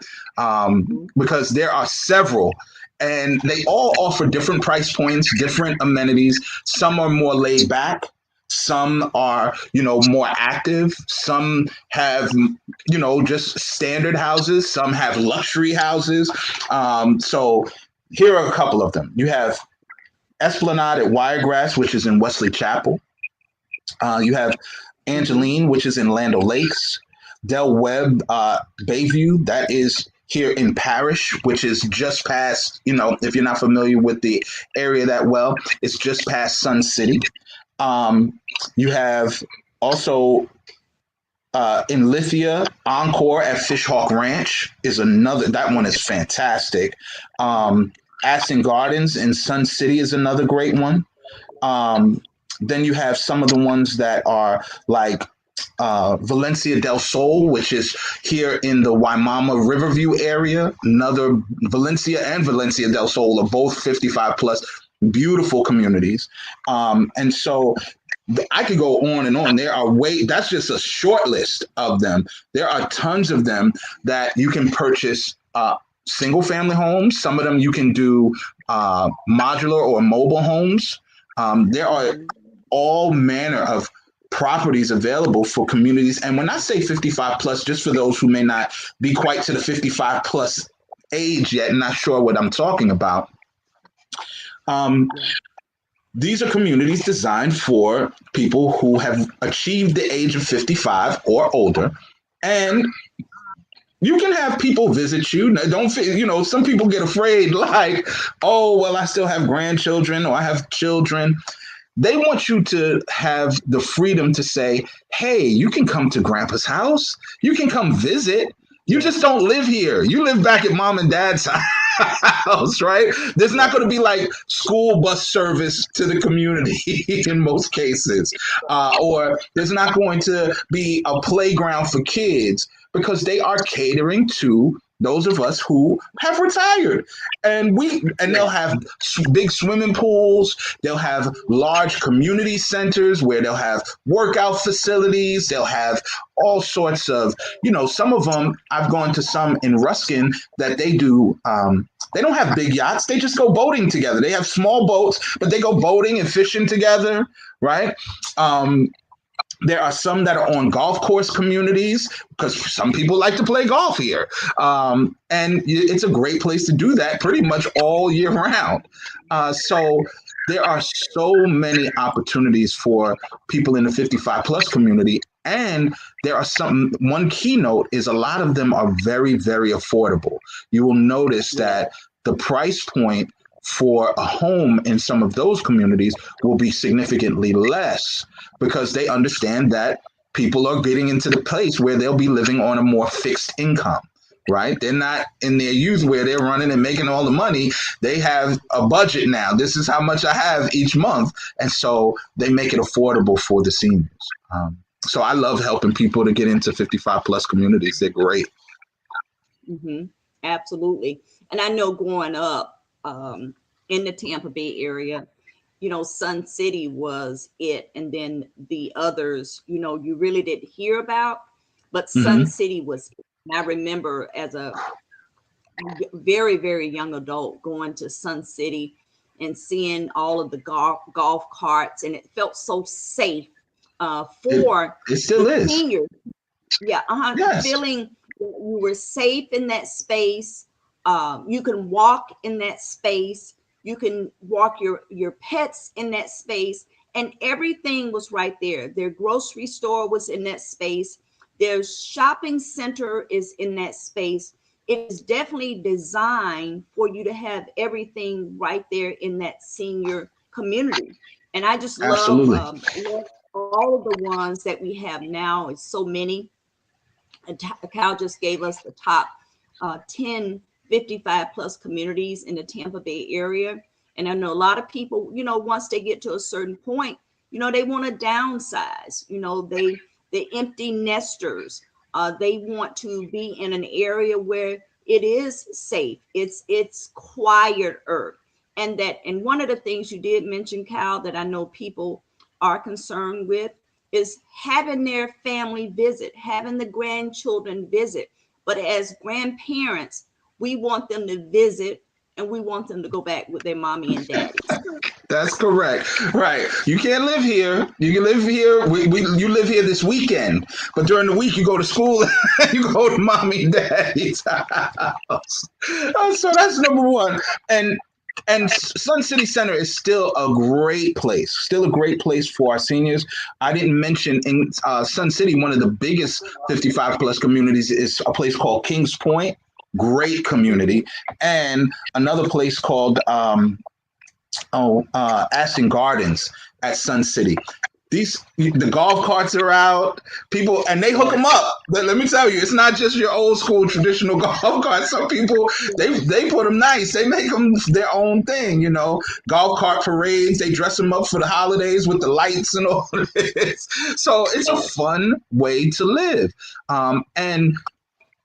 Because there are several and they all offer different price points, different amenities. Some are more laid back. Some are, more active. Some have, just standard houses. Some have luxury houses. So here are a couple of them. You have Esplanade at Wiregrass, which is in Wesley Chapel. You have Angeline, which is in Land O'Lakes. Del Webb, Bayview, that is here in Parrish, which is just past, if you're not familiar with the area that well, it's just past Sun City. You have also in Lithia, Encore at Fishhawk Ranch is another, that one is fantastic. Aston Gardens in Sun City is another great one. Then you have some of the ones that are like Valencia del Sol, which is here in the Waimama Riverview area. Another Valencia and Valencia del Sol are both 55 plus, beautiful communities. And so I could go on and on. There are that's just a short list of them. There are tons of them that you can purchase single family homes. Some of them you can do modular or mobile homes. There are all manner of properties available for communities. And when I say 55 plus, just for those who may not be quite to the 55 plus age yet, not sure what I'm talking about. These are communities designed for people who have achieved the age of 55 or older. And you can have people visit you. Some people get afraid, like, oh, well, I still have grandchildren or I have children. They want you to have the freedom to say, hey, you can come to grandpa's house. You can come visit. You just don't live here. You live back at mom and dad's house, right? There's not going to be like school bus service to the community in most cases. Or there's not going to be a playground for kids because they are catering to those of us who have retired. And they'll have big swimming pools. They'll have large community centers where they'll have workout facilities. They'll have all sorts of, some of them, I've gone to some in Ruskin that they do, they don't have big yachts. They just go boating together. They have small boats, but they go boating and fishing together, right? There are some that are on golf course communities because some people like to play golf here. And it's a great place to do that pretty much all year round. So there are so many opportunities for people in the 55 plus community. And there are one keynote is a lot of them are very, very affordable. You will notice that the price point for a home in some of those communities will be significantly less because they understand that people are getting into the place where they'll be living on a more fixed income, right? They're not in their youth where they're running and making all the money. They have a budget now. This is how much I have each month. And so they make it affordable for the seniors. So I love helping people to get into 55 plus communities. They're great. Mm-hmm. Absolutely. And I know growing up, in the Tampa Bay area, Sun City was it. And then the others, you really didn't hear about, but Sun City was it. And I remember as a very, very young adult going to Sun City and seeing all of the golf carts, and it felt so safe for it still is. Seniors. Yeah. Yes. Feeling you were safe in that space. You can walk in that space. You can walk your pets in that space, and everything was right there. Their grocery store was in that space. Their shopping center is in that space. It is definitely designed for you to have everything right there in that senior community. And I just love all of the ones that we have now. It's so many. And Cal just gave us the top 10 55 plus communities in the Tampa Bay area. And I know a lot of people, once they get to a certain point, they want to downsize, they empty nesters. They want to be in an area where it is safe. It's quieter. And one of the things you did mention, Cal, that I know people are concerned with is having their family visit, having the grandchildren visit. But as grandparents, we want them to visit and we want them to go back with their mommy and daddy. That's correct. Right. You can't live here. You can live here. You live here this weekend, but during the week you go to school and you go to mommy and daddy's house. So that's number one. And Sun City Center is still a great place, for our seniors. I didn't mention in Sun City, one of the biggest 55 plus communities is a place called Kings Point. Great community. And another place called Aston Gardens at Sun City. The golf carts are out. People and they hook them up. But let me tell you, it's not just your old school traditional golf carts. Some people they put them nice. They make them their own thing. Golf cart parades. They dress them up for the holidays with the lights and all of this. So it's a fun way to live. And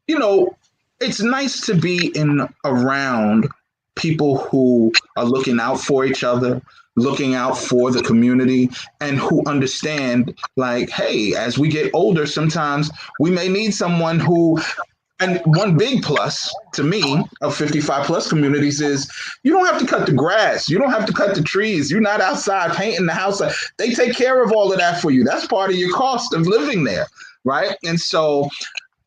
you know, it's nice to be in around people who are looking out for each other, looking out for the community, and who understand, like, hey, as we get older, sometimes we may need someone who. And one big plus to me of 55 plus communities is you don't have to cut the grass. You don't have to cut the trees. You're not outside painting the house. They take care of all of that for you. That's part of your cost of living there. Right. And so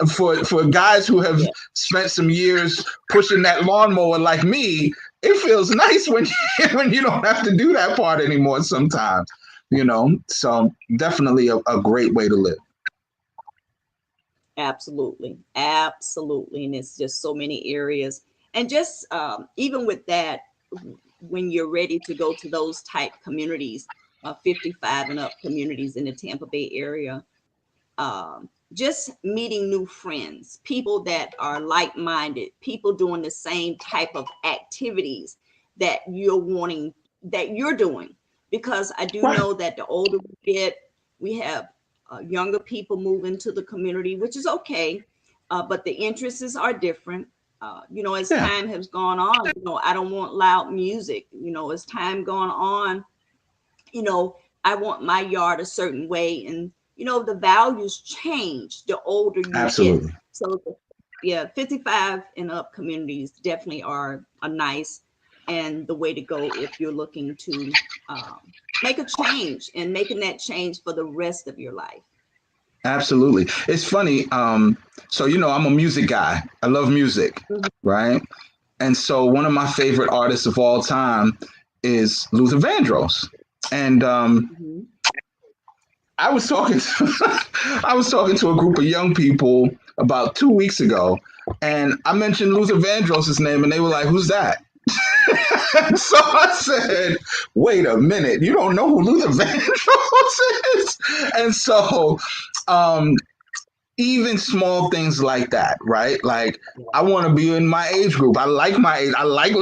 for guys who have spent some years pushing that lawnmower like me, it feels nice when you don't have to do that part anymore sometimes, so definitely a great way to live. Absolutely. Absolutely. And it's just so many areas. And just even with that, when you're ready to go to those type communities, 55 and up communities in the Tampa Bay area, just meeting new friends, people that are like-minded, people doing the same type of activities that you're doing. Because I do know that the older we get, we have younger people move into the community, which is okay, but the interests are different. As time has gone on, I don't want loud music. As time gone on, I want my yard a certain way, and the values change the older you Absolutely. get. So, 55 and up communities definitely are nice and the way to go if you're looking to make a change and making that change for the rest of your life. Absolutely. It's funny. So, I'm a music guy. I love music, right? And so one of my favorite artists of all time is Luther Vandross. And I was talking to a group of young people about 2 weeks ago, and I mentioned Luther Vandross's name, and they were like, "Who's that?" So I said, "Wait a minute, you don't know who Luther Vandross is?" And so, even small things like that, right? Like, I want to be in my age group. I like my age. I like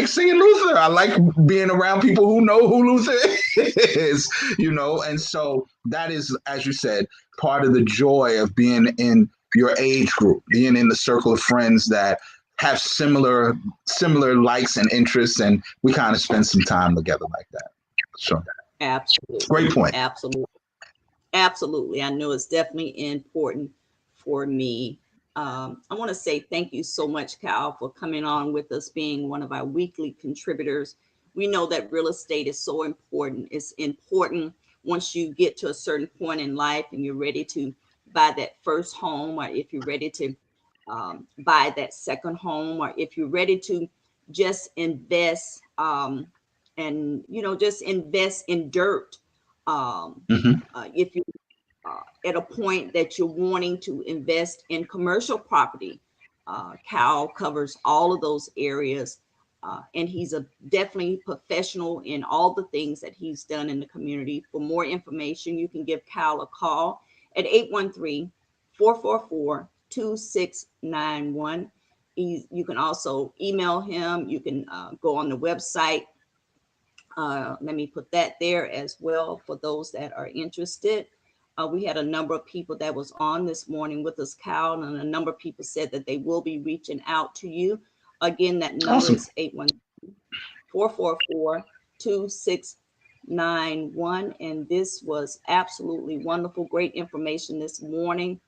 singing Luther. I like being around people who know who Luther is, And so that is, as you said, part of the joy of being in your age group, being in the circle of friends that have similar likes and interests, and we kind of spend some time together like that. So, absolutely, great point. Absolutely. I know it's definitely important for me. I want to say thank you so much, Cal, for coming on with us, being one of our weekly contributors. We know that real estate is so important. It's important once you get to a certain point in life and you're ready to buy that first home, or if you're ready to buy that second home, or if you're ready to just invest and just invest in dirt. If you at a point that you're wanting to invest in commercial property, Cal covers all of those areas, and he's a definitely professional in all the things that he's done in the community. For more information, you can give Cal a call at 813-444-2691. You can also email him. You can go on the website. Let me put that there as well for those that are interested. We had a number of people that was on this morning with us, Cal, and a number of people said that they will be reaching out to you. Again, that number is 813-444-2691. And this was absolutely wonderful, great information this morning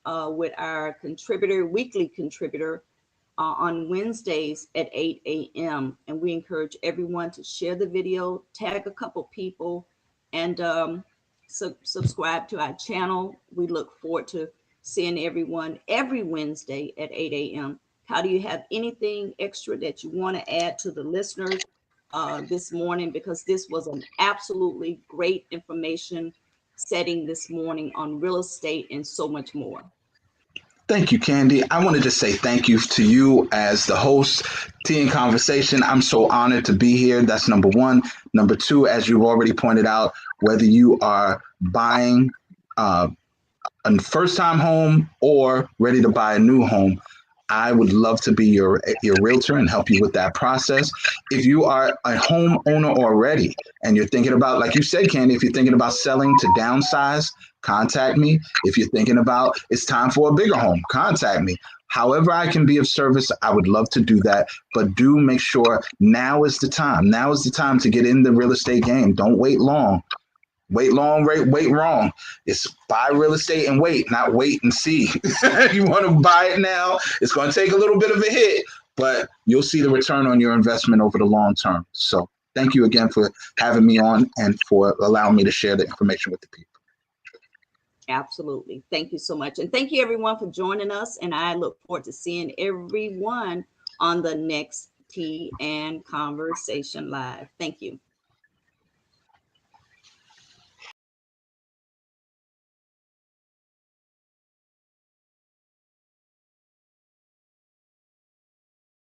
with our weekly contributor, on Wednesdays at 8 a.m. And we encourage everyone to share the video, tag a couple people, and subscribe to our channel. We look forward to seeing everyone every Wednesday at 8 a.m. How do you have anything extra that you want to add to the listeners this morning? Because this was an absolutely great information setting this morning on real estate and so much more. Thank you, Candy. I wanted to say thank you to you as the host, Tea and Conversation. I'm so honored to be here. That's number one. Number two, as you've already pointed out, whether you are buying uh, a first time home or ready to buy a new home, I would love to be your realtor and help you with that process. If you are a homeowner already and you're thinking about, like you said, Candy, if you're thinking about selling to downsize, contact me. If you're thinking about it's time for a bigger home, contact me. However, I can be of service, I would love to do that. But do make sure now is the time. Now is the time to get in the real estate game. Don't wait long. Wait long, wait wrong. It's buy real estate and wait, not wait and see. You want to buy it now. It's going to take a little bit of a hit, but you'll see the return on your investment over the long term. So thank you again for having me on and for allowing me to share the information with the people. Absolutely. Thank you so much. And thank you everyone for joining us. And I look forward to seeing everyone on the next Tea and Conversation Live. Thank you.